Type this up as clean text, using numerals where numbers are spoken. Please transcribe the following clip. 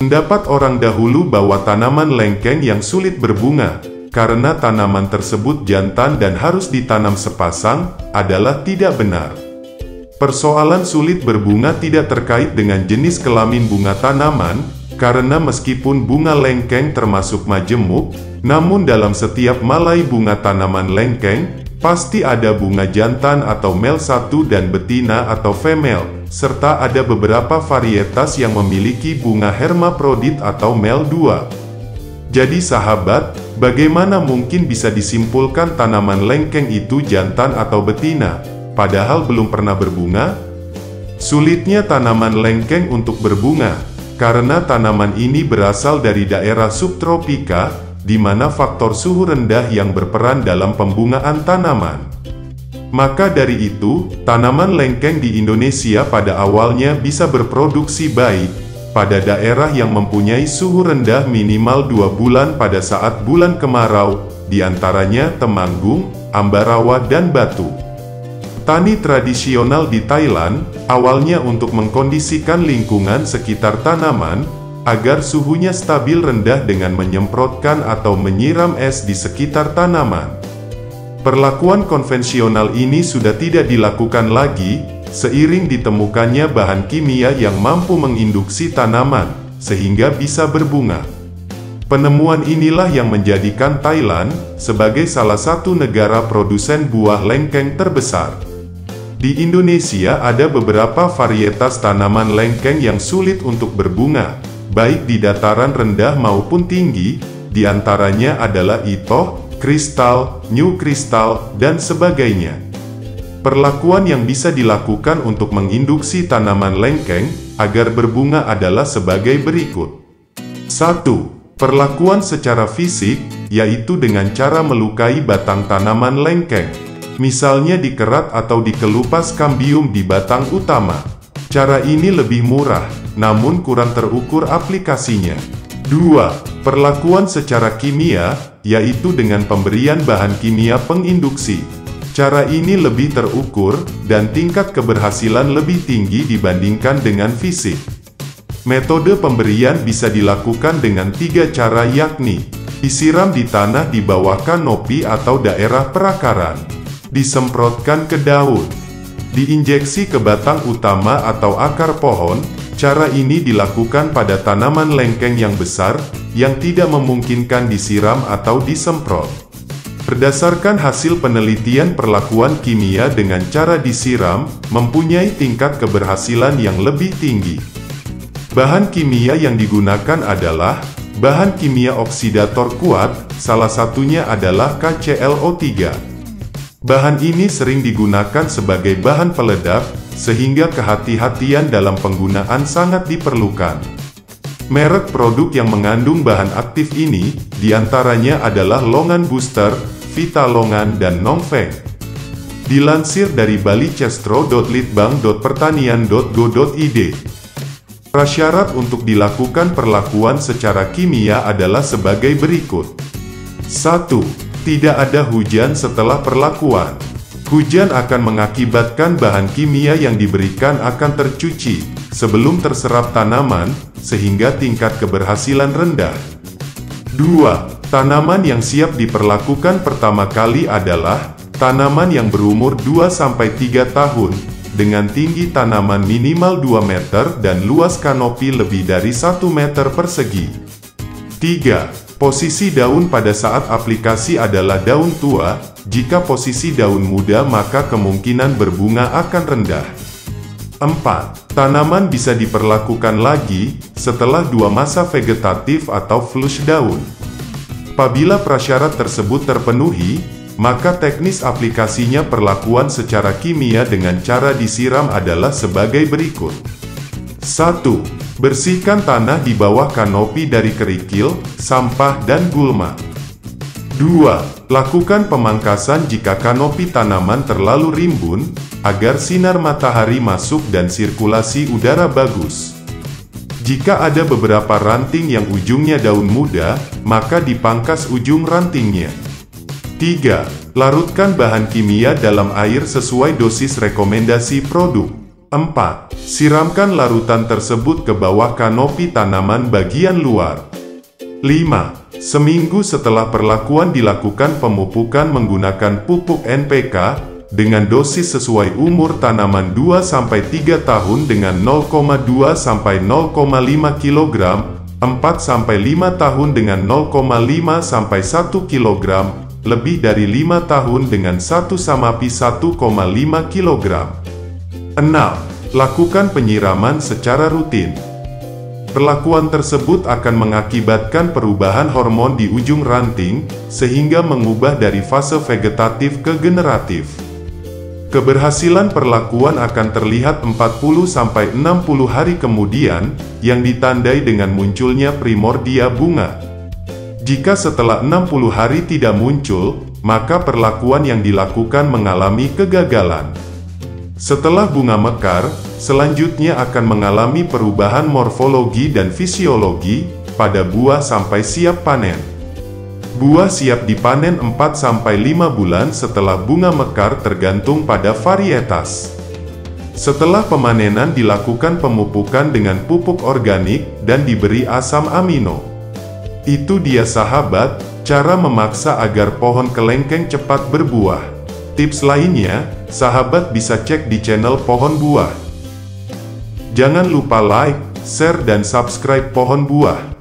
Pendapat orang dahulu bahwa tanaman lengkeng yang sulit berbunga, karena tanaman tersebut jantan dan harus ditanam sepasang, adalah tidak benar. Persoalan sulit berbunga tidak terkait dengan jenis kelamin bunga tanaman, karena meskipun bunga lengkeng termasuk majemuk, namun dalam setiap malai bunga tanaman lengkeng, pasti ada bunga jantan atau male 1 dan betina atau female, serta ada beberapa varietas yang memiliki bunga hermaprodit atau male 2. Jadi sahabat, bagaimana mungkin bisa disimpulkan tanaman lengkeng itu jantan atau betina, padahal belum pernah berbunga? Sulitnya tanaman lengkeng untuk berbunga, karena tanaman ini berasal dari daerah subtropika, di mana faktor suhu rendah yang berperan dalam pembungaan tanaman. Maka dari itu, tanaman lengkeng di Indonesia pada awalnya bisa berproduksi baik pada daerah yang mempunyai suhu rendah minimal 2 bulan pada saat bulan kemarau, diantaranya Temanggung, Ambarawa dan Batu. Tani tradisional di Thailand, awalnya untuk mengkondisikan lingkungan sekitar tanaman, agar suhunya stabil rendah dengan menyemprotkan atau menyiram es di sekitar tanaman. Perlakuan konvensional ini sudah tidak dilakukan lagi, seiring ditemukannya bahan kimia yang mampu menginduksi tanaman, sehingga bisa berbunga. Penemuan inilah yang menjadikan Thailand sebagai salah satu negara produsen buah lengkeng terbesar. Di Indonesia ada beberapa varietas tanaman lengkeng yang sulit untuk berbunga, baik di dataran rendah maupun tinggi, diantaranya adalah itoh, kristal, new kristal, dan sebagainya. Perlakuan yang bisa dilakukan untuk menginduksi tanaman lengkeng agar berbunga adalah sebagai berikut. 1. Perlakuan secara fisik, yaitu dengan cara melukai batang tanaman lengkeng. Misalnya dikerat atau dikelupas kambium di batang utama. Cara ini lebih murah, namun kurang terukur aplikasinya. 2. Perlakuan secara kimia, yaitu dengan pemberian bahan kimia penginduksi. Cara ini lebih terukur, dan tingkat keberhasilan lebih tinggi dibandingkan dengan fisik. Metode pemberian bisa dilakukan dengan 3 cara, yakni disiram di tanah di bawah kanopi atau daerah perakaran, disemprotkan ke daun, diinjeksi ke batang utama atau akar pohon. Cara ini dilakukan pada tanaman lengkeng yang besar, yang tidak memungkinkan disiram atau disemprot. Berdasarkan hasil penelitian, perlakuan kimia dengan cara disiram mempunyai tingkat keberhasilan yang lebih tinggi. Bahan kimia yang digunakan adalah bahan kimia oksidator kuat, salah satunya adalah KClO3. Bahan ini sering digunakan sebagai bahan peledak, sehingga kehati-hatian dalam penggunaan sangat diperlukan. Merek produk yang mengandung bahan aktif ini, diantaranya adalah Longan Booster, Vita Longan dan Nongfeng. Dilansir dari balicestro.litbang.pertanian.go.id. Prasyarat untuk dilakukan perlakuan secara kimia adalah sebagai berikut. 1. Tidak ada hujan setelah perlakuan. Hujan akan mengakibatkan bahan kimia yang diberikan akan tercuci sebelum terserap tanaman, sehingga tingkat keberhasilan rendah. 2. Tanaman yang siap diperlakukan pertama kali adalah tanaman yang berumur 2-3 tahun, dengan tinggi tanaman minimal 2 meter dan luas kanopi lebih dari 1 meter persegi. 3. Posisi daun pada saat aplikasi adalah daun tua. Jika posisi daun muda, maka kemungkinan berbunga akan rendah. 4. Tanaman bisa diperlakukan lagi setelah 2 masa vegetatif atau flush daun. Apabila prasyarat tersebut terpenuhi, maka teknis aplikasinya perlakuan secara kimia dengan cara disiram adalah sebagai berikut. 1. Bersihkan tanah di bawah kanopi dari kerikil, sampah dan gulma. 2. Lakukan pemangkasan jika kanopi tanaman terlalu rimbun, agar sinar matahari masuk dan sirkulasi udara bagus. Jika ada beberapa ranting yang ujungnya daun muda, maka dipangkas ujung rantingnya. 3. Larutkan bahan kimia dalam air sesuai dosis rekomendasi produk. 4. Siramkan larutan tersebut ke bawah kanopi tanaman bagian luar. 5. Seminggu setelah perlakuan dilakukan pemupukan menggunakan pupuk NPK, dengan dosis sesuai umur tanaman 2-3 tahun dengan 0,2-0,5 kg, 4-5 tahun dengan 0,5-1 kg, lebih dari 5 tahun dengan 1-1,5 kg. 6. Lakukan penyiraman secara rutin. Perlakuan tersebut akan mengakibatkan perubahan hormon di ujung ranting, sehingga mengubah dari fase vegetatif ke generatif. Keberhasilan perlakuan akan terlihat 40-60 hari kemudian, yang ditandai dengan munculnya primordia bunga. Jika setelah 60 hari tidak muncul, maka perlakuan yang dilakukan mengalami kegagalan. Setelah bunga mekar, selanjutnya akan mengalami perubahan morfologi dan fisiologi pada buah sampai siap panen. Buah siap dipanen 4-5 bulan setelah bunga mekar tergantung pada varietas. Setelah pemanenan dilakukan pemupukan dengan pupuk organik dan diberi asam amino. Itu dia sahabat, cara memaksa agar pohon kelengkeng cepat berbuah. Tips lainnya, sahabat bisa cek di channel Pohon Buah. Jangan lupa like, share dan subscribe Pohon Buah.